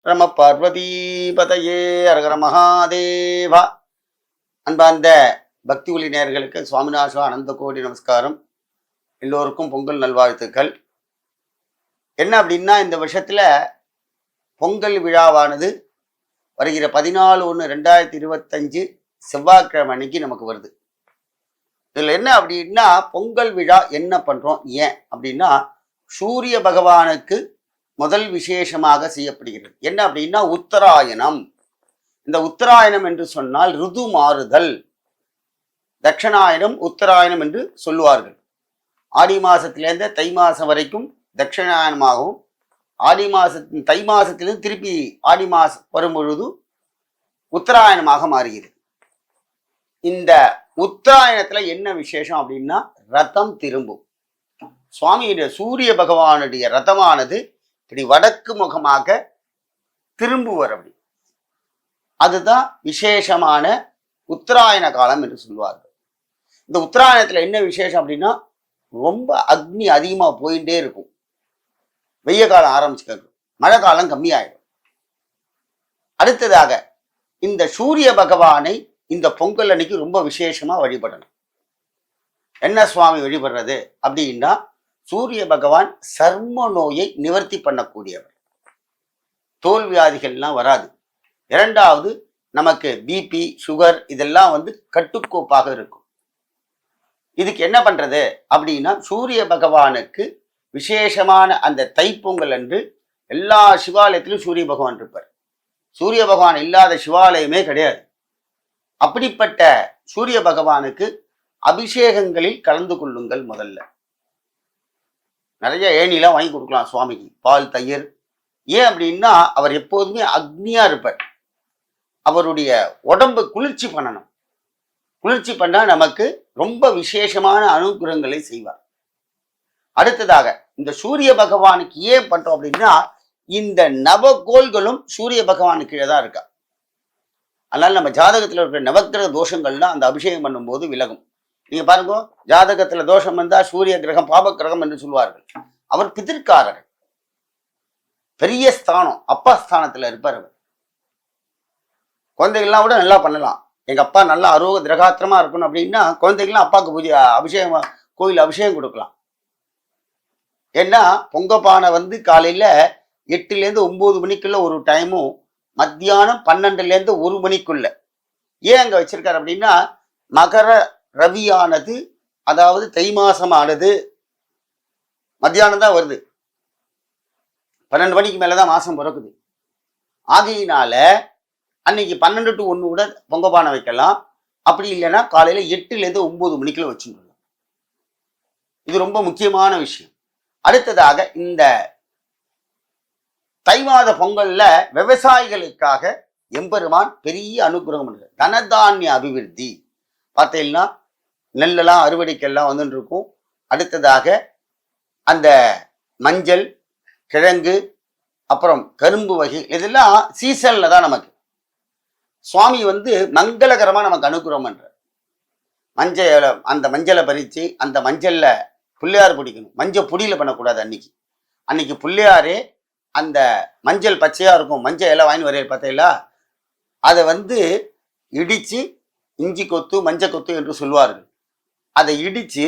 நம பார்வதீபதையே அரகர மகாதேவா. அன்பார்ந்த பக்தி ஒளி நேயர்களுக்கு சுவாமிநாச அனந்த கோடி நமஸ்காரம். எல்லோருக்கும் பொங்கல் நல்வாழ்த்துக்கள். என்ன அப்படின்னா, இந்த வருஷத்துல பொங்கல் விழாவானது வருகிற 14/1/2025 செவ்வாய்க்கிழமை அன்னைக்கு நமக்கு வருது. இதுல என்ன அப்படின்னா, பொங்கல் விழா என்ன பண்றோம், ஏன் அப்படின்னா, சூரிய பகவானுக்கு முதல் விசேஷமாக செய்யப்படுகிறது. என்ன அப்படின்னா, உத்தராயணம். இந்த உத்தராயணம் என்று சொன்னால் ருது மாறுதல். தட்சணாயனம் உத்தராயணம் என்று சொல்லுவார்கள். ஆடி மாசத்திலேருந்து தை மாசம் வரைக்கும் தட்சிணாயனமாகவும், தை மாசத்திலிருந்து திருப்பி ஆடி மாசம் வரும்பொழுது உத்தராயணமாக மாறுகிறது. இந்த உத்தராயணத்துல என்ன விசேஷம் அப்படின்னா, ரதம் திரும்பும். சுவாமியுடைய சூரிய பகவானுடைய ரதமானது இப்படி வடக்கு முகமாக திரும்புவர். அப்படி அதுதான் விசேஷமான உத்தராயண காலம் என்று சொல்வார்கள். இந்த உத்தராயணத்துல என்ன விசேஷம் அப்படின்னா, ரொம்ப அக்னி அதிகமா போயிட்டே இருக்கும். வெய்ய காலம் ஆரம்பிச்சுக்கிறது, மழை காலம் கம்மியாயிடும். அடுத்ததாக இந்த சூரிய பகவானை இந்த பொங்கல் அன்னைக்கு ரொம்ப விசேஷமா வழிபடணும். என்ன சுவாமி வழிபடுறது அப்படின்னா, சூரிய பகவான் சர்ம நோயை நிவர்த்தி பண்ணக்கூடியவர். தோல் வியாதிகள்லாம் வராது. இரண்டாவது, நமக்கு பிபி சுகர் இதெல்லாம் கட்டுக்கோப்பாக இருக்கும். இதுக்கு என்ன பண்றது அப்படின்னா, சூரிய பகவானுக்கு விசேஷமான அந்த தைப்பொங்கல் அன்று எல்லா சிவாலயத்திலும் சூரிய பகவான் இருப்பார். சூரிய பகவான் இல்லாத சிவாலயமே கிடையாது. அப்படிப்பட்ட சூரிய பகவானுக்கு அபிஷேகங்களில் கலந்து கொள்ளுங்கள். முதல்ல நிறைய ஏணிலாம் வாங்கி கொடுக்கலாம் சுவாமிக்கு, பால் தயிர். ஏன் அப்படின்னா, அவர் எப்போதுமே அக்னியா இருப்பார். அவருடைய உடம்பு குளிர்ச்சி பண்ணணும். குளிர்ச்சி பண்ணா நமக்கு ரொம்ப விசேஷமான அனுகிரகங்களை செய்வார். அடுத்ததாக இந்த சூரிய பகவானுக்கு ஏன் பண்றோம் அப்படின்னா, இந்த நவகோள்களும் சூரிய பகவானுக்கு கீழே தான் இருக்கா. அதனால நம்ம ஜாதகத்தில் இருக்கிற நவக்கிரக தோஷங்கள்லாம் அந்த அபிஷேகம் பண்ணும்போது விலகும். நீங்க பாருங்க, ஜாதகத்துல தோஷம் வந்தா சூரிய கிரகம் பாப கிரகம் என்று சொல்வார்கள். அவர் பிதிர்காரகர், பெரிய ஸ்தானம், அப்பா ஸ்தானத்துல இருப்பார். அவர் குழந்தைகள்லாம் கூட நல்லா பண்ணலாம். எங்க அப்பா நல்லா அரோக திரகாத்திரமா இருக்கணும் அப்படின்னா குழந்தைகள்லாம் அப்பாவுக்கு பூஜை அபிஷேகம், கோயில் அபிஷேகம் கொடுக்கலாம். ஏன்னா பொங்கப்பானை காலையில 8லேருந்து 9 மணிக்குள்ள ஒரு டைமும், மத்தியானம் 12லேருந்து 1 மணிக்குள்ள. ஏன் அங்க வச்சிருக்காரு அப்படின்னா, மகர ரவியானது, அதாவது தை மாசமானது மத்தியானம் தான் வருது. 12 மணிக்கு மேலதான் மாசம் பிறக்குது. ஆகையினால அன்னைக்கு 12 to 1 கூட பொங்கப்பானை வைக்கலாம். அப்படி இல்லைன்னா காலையில 8லேருந்து 9 மணிக்குள்ள வச்சுக்கலாம். இது ரொம்ப முக்கியமான விஷயம். அடுத்ததாக இந்த தை மாத பொங்கல்ல விவசாயிகளுக்காக எம்பெருமான் பெரிய அனுகிரகம் பண்ணுறார். தனதானிய அபிவிருத்தி பார்த்தீங்கன்னா, நெல்லெல்லாம் அறுவடைக்கெல்லாம் வந்துட்டு இருக்கும். அடுத்ததாக அந்த மஞ்சள், கிழங்கு, அப்புறம் கரும்பு வகை இதெல்லாம் சீசன்ல தான் நமக்கு சுவாமி மங்களகரமா நமக்கு அனுகிரகம் பண்றார். அந்த மஞ்சளை பறிச்சு அந்த மஞ்சள்ல புள்ளையார் பிடிக்கணும். மஞ்சள் பொடியில பண்ணக்கூடாது. அன்னைக்கு புள்ளையாரே அந்த மஞ்சள் பச்சையா இருக்கும், மஞ்சள் எல்லாம் வாங்கி வரைய பார்த்தீங்களா, அதை இடிச்சு இஞ்சி கொத்து மஞ்சள் கொத்து என்று சொல்வார்கள். அதை இடிச்சு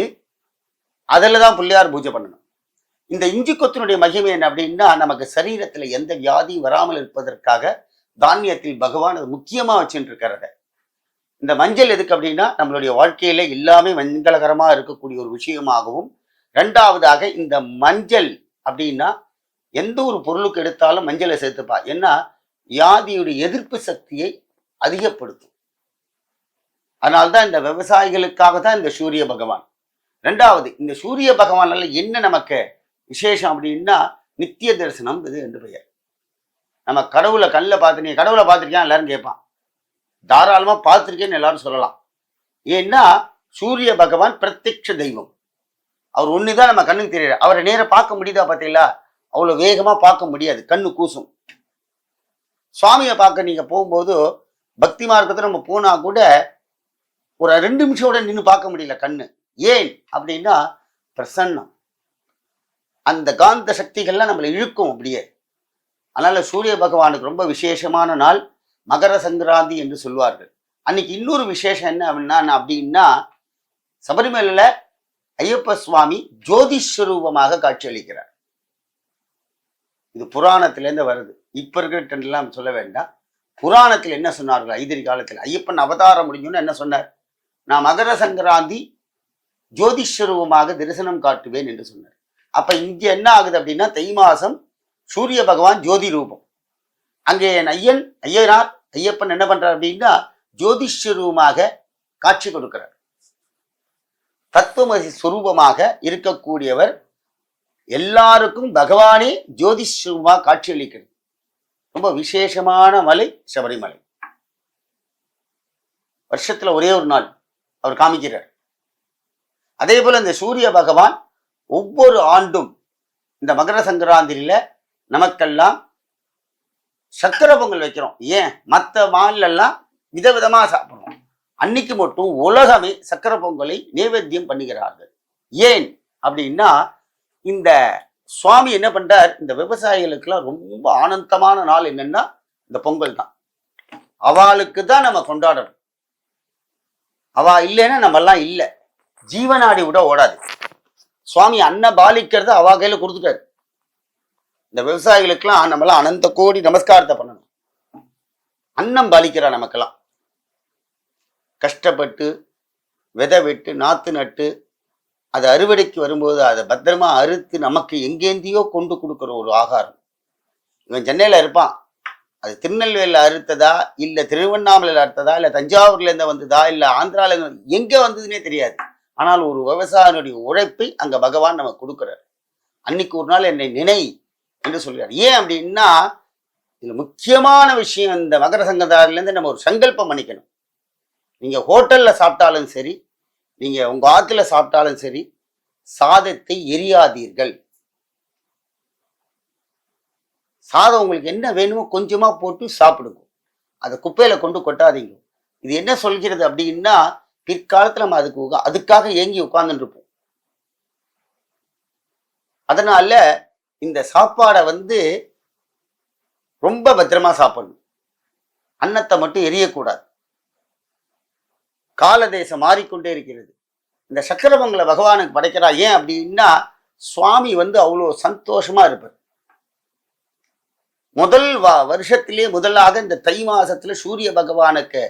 அதில் தான் பிள்ளையார் பூஜை பண்ணணும். இந்த இஞ்சி கொத்தினுடைய மகிமை என்ன அப்படின்னா, நமக்கு சரீரத்துல எந்த வியாதியும் வராமல் இருப்பதற்காக தானியத்தில் பகவான் அது முக்கியமா வச்சுட்டு இருக்கிறத. இந்த மஞ்சள் எதுக்கு அப்படின்னா, நம்மளுடைய வாழ்க்கையில எல்லாமே மங்களகரமா இருக்கக்கூடிய ஒரு விஷயமாகவும், இரண்டாவதாக இந்த மஞ்சள் அப்படின்னா எந்த ஒரு பொருளுக்கு எடுத்தாலும் மஞ்சளை சேர்த்துப்பா. ஏன்னா வியாதியுடைய எதிர்ப்பு சக்தியை அதிகப்படுத்தும். அதனால்தான் இந்த விவசாயிகளுக்காக தான் இந்த சூரிய பகவான். ரெண்டாவது, இந்த சூரிய பகவானால என்ன நமக்கு விசேஷம் அப்படின்னா, நித்திய தரிசனம் இது என்று பெயர். நம்ம கடவுளை கண்ணில் பார்த்து, நீ கடவுளை பார்த்துருக்கியா எல்லாரும் கேட்பான். தாராளமா பார்த்துருக்கேன்னு எல்லாரும் சொல்லலாம். ஏன்னா சூரிய பகவான் பிரத்யக்ஷ தெய்வம். அவர் ஒண்ணுதான் நம்ம கண்ணுக்கு தெரியல. அவரை நேரம் பார்க்க முடியுதா பார்த்தீங்களா? அவ்வளவு வேகமா பார்க்க முடியாது, கண்ணு கூசும். சுவாமியை பார்க்க நீங்க போகும்போது பக்தி மார்க்கத்தை நம்ம போனா கூட ஒரு 2 நிமிஷோட நின்று பார்க்க முடியல கண்ணு. ஏன் அப்படின்னா, பிரசன்னம், அந்த காந்த சக்திகள்லாம் நம்மளை இழுக்கும். அப்படியே அதனால சூரிய பகவானுக்கு ரொம்ப விசேஷமான நாள் மகர சங்கராந்தி என்று சொல்வார்கள். அன்னைக்கு இன்னொரு விசேஷம் என்ன அப்படின்னா சபரிமலையில ஐயப்ப சுவாமி ஜோதிஸ்வரூபமாக காட்சியளிக்கிறார். இது புராணத்திலேருந்து வருது. இப்ப இருக்கிற ட்ரெண்ட்லாம் சொல்ல வேண்டாம். புராணத்தில் என்ன சொன்னார்கள்? ஐதிரி காலத்தில் ஐயப்பன் அவதாரம் முடிஞ்சோன்னு என்ன சொன்னார்? நான் மகர சங்கராந்தி ஜோதிஸ்வரூபமாக தரிசனம் காட்டுவேன் என்று சொன்னார். அப்ப இங்க என்ன ஆகுது அப்படின்னா தை மாசம் சூரிய பகவான் ஜோதி ரூபம். அங்கே என் ஐயனார் ஐயப்பன் என்ன பண்றார் அப்படின்னா ஜோதிஸ்வரூபமாக காட்சி கொடுக்கிறார். தத்துவமசி சுரூபமாக இருக்கக்கூடியவர் எல்லாருக்கும் பகவானே ஜோதிஸ்வரூபமாக காட்சி அளிக்கிறது. ரொம்ப விசேஷமான மலை சபரிமலை. வருஷத்துல ஒரே ஒரு நாள் அவர் காமிக்கிறார். அதே போல இந்த சூரிய பகவான் ஒவ்வொரு ஆண்டும் இந்த மகர சங்கராந்திரியில நமக்கெல்லாம் சக்கர பொங்கல் வைக்கிறோம். ஏன் மற்ற மாநிலெல்லாம் விதவிதமா சாப்பிடுறோம். அன்னைக்கு மட்டும் உலகமே சக்கர பொங்கலை நைவேத்தியம் பண்ணுகிறார்கள். ஏன் அப்படின்னா இந்த சுவாமி என்ன பண்றார், இந்த விவசாயிகளுக்கெல்லாம் ரொம்ப ஆனந்தமான நாள் என்னன்னா இந்த பொங்கல் தான். அவளுக்கு தான் நம்ம கொண்டாடணும். அவா இல்லைன்னா நம்ம எல்லாம் இல்லை. ஜீவனாடி விட ஓடாது. சுவாமி அன்ன பாலிக்கிறத அவா கையில கொடுத்துட்டாரு. இந்த விவசாயிகளுக்கெல்லாம் நம்மளாம் அனந்த கோடி நமஸ்காரத்தை பண்ணணும். அன்னம் பாலிக்கிறா நமக்கெல்லாம். கஷ்டப்பட்டு விதை விட்டு நாத்து நட்டு அது அறுவடைக்கு வரும்போது அதை பத்திரமா அறுத்து நமக்கு எங்கேந்தியோ கொண்டு கொடுக்குற ஒரு ஆகாரம். இவன் சென்னையில இருப்பான், அது திருநெல்வேலியில் அறுத்ததா இல்லை திருவண்ணாமலையில் அறுத்ததா இல்லை தஞ்சாவூர்ல இருந்து வந்ததா இல்லை ஆந்திரால இருந்து எங்க வந்ததுன்னே தெரியாது. ஆனால் ஒரு விவசாயினுடைய உழைப்பை அங்க பகவான் நமக்கு கொடுக்குறார். அன்னைக்கு ஒரு நாள் என்னை நினை என்று சொல்கிறார். ஏன் அப்படின்னா இதுல முக்கியமான விஷயம், இந்த மகர சங்கராந்திலேருந்து நம்ம ஒரு சங்கல்பம் பண்ணிக்கணும். நீங்க ஹோட்டல்ல சாப்பிட்டாலும் சரி, நீங்க உங்க ஆத்துல சாப்பிட்டாலும் சரி, சாதத்தை எரியாதீர்கள். சாதம் உங்களுக்கு என்ன வேணுமோ கொஞ்சமா போட்டு சாப்பிடுங்க. அதை குப்பையில கொண்டு கொட்டாதீங்க. இது என்ன சொல்கிறது அப்படின்னா பிற்காலத்துல நம்ம அதுக்காக ஏங்கி உட்கார்ந்துட்டு இருப்போம். அதனால இந்த சாப்பாடை ரொம்ப பத்திரமா சாப்பிடணும். அன்னத்தை மட்டும் எரியக்கூடாது. கால தேசம் மாறிக்கொண்டே இருக்கிறது. இந்த சக்கர பொங்கலை பகவானுக்கு படைக்கிறா. ஏன் அப்படின்னா சுவாமி அவ்வளோ சந்தோஷமா இருப்பார். முதல் வருஷத்திலே முதலாக இந்த தை மாசத்துல சூரிய பகவானுக்கு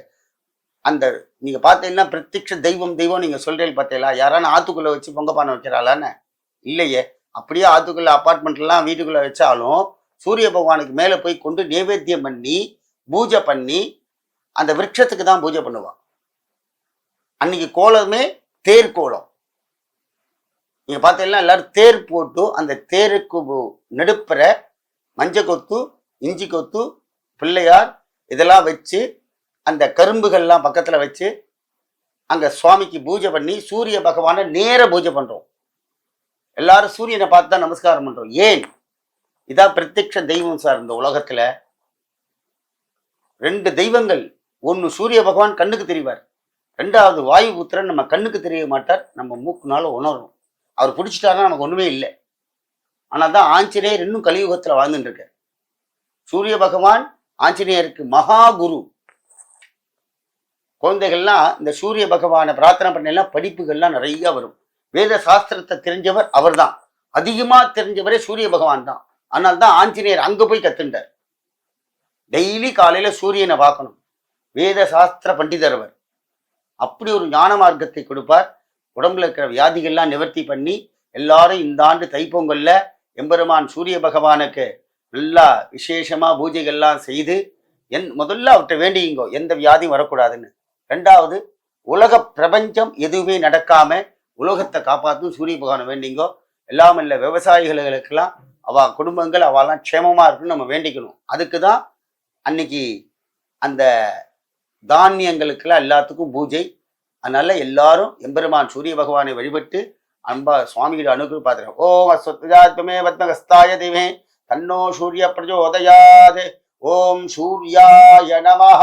அந்த நீங்க பார்த்தீங்கன்னா பிரத்யட்ச தெய்வம் நீங்க சொல்றீங்க பார்த்தீங்களா? யாரான ஆத்துக்குள்ள வச்சு பொங்கப்பானை வைக்கிறாளான்னு? இல்லையே. அப்படியே ஆத்துக்குள்ள அப்பார்ட்மெண்ட்லாம் வீட்டுக்குள்ள வச்சாலும் சூரிய பகவானுக்கு மேல போய் கொண்டு நைவேத்தியம் பண்ணி பூஜை பண்ணி அந்த விருட்சத்துக்கு தான் பூஜை பண்ணுவான். அன்னைக்கு கோலமே தேர் கோலம். நீங்க பார்த்தீங்கன்னா எல்லாரும் தேர் போட்டு அந்த தேருக்கு நடுப்புற மஞ்சள் கொத்து, இஞ்சி கொத்து, பிள்ளையார் இதெல்லாம் வச்சு அந்த கரும்புகள்லாம் பக்கத்துல வச்சு அங்க சுவாமிக்கு பூஜை பண்ணி சூரிய பகவானை நேர பூஜை பண்றோம். எல்லாரும் சூரியனை பார்த்து தான் நமஸ்காரம் பண்றோம். ஏன்? இதான் பிரத்யட்ச தெய்வம் சார். இந்த உலகத்துல 2 தெய்வங்கள். ஒன்னு சூரிய பகவான் கண்ணுக்கு தெரிவார், 2வது வாயு புத்திரன் நம்ம கண்ணுக்கு தெரிய மாட்டார், நம்ம மூக்குனால உணரும். அவர் பிடிச்சிட்டாருன்னா நமக்கு ஒண்ணுமே இல்லை. ஆனால் தான் ஆஞ்சநேயர் இன்னும் கலியுகத்துல வாழ்ந்துட்டு இருக்கார். சூரிய பகவான் ஆஞ்சநேயருக்கு மகா குரு. குழந்தைகள்லாம் இந்த சூரிய பகவானை பிரார்த்தனை பண்ணலாம், படிப்புகள்லாம் நிறைய வரும். வேத சாஸ்திரத்தை தெரிஞ்சவர் அவர் தான். அதிகமா தெரிஞ்சவரே சூரிய பகவான் தான். ஆனால் தான் ஆஞ்சநேயர் அங்க போய் கத்துண்டார். டெய்லி காலையில சூரியனை பார்க்கணும். வேத சாஸ்திர பண்டிதர் அவர். அப்படி ஒரு ஞான மார்க்கத்தை கொடுப்பார். உடம்புல இருக்கிற வியாதிகள்லாம் நிவர்த்தி பண்ணி எல்லாரும் இந்த ஆண்டு தைப்பொங்கல்ல எம்பெருமான் சூரிய பகவானுக்கு நல்லா விசேஷமா பூஜைகள்லாம் செய்து முதல்ல அவர்கிட்ட வேண்டிங்கோ எந்த வியாதியும் வரக்கூடாதுன்னு. 2வது உலக பிரபஞ்சம் எதுவுமே நடக்காம உலகத்தை காப்பாற்றும் சூரிய பகவானை வேண்டிங்கோ. எல்லாம் இல்லை விவசாயிகளுக்கெல்லாம் அவ குடும்பங்கள் அவெல்லாம் க்ஷேமமா இருக்குன்னு நம்ம வேண்டிக்கணும். அதுக்கு தான் அன்னைக்கு அந்த தானியங்களுக்கெல்லாம் எல்லாத்துக்கும் பூஜை. அதனால எல்லாரும் எம்பெருமான் சூரிய பகவானை வழிபட்டு அன்பா சுவாமிகிட்ட அனுகிரகம் பார்த்துறேன். ஓம் அஸ்வத்மே பத்மகஸ்தாய தேவே தன்னோ சூரிய பிரஜோதயாது. ஓம் சூர்யாய நமஹ.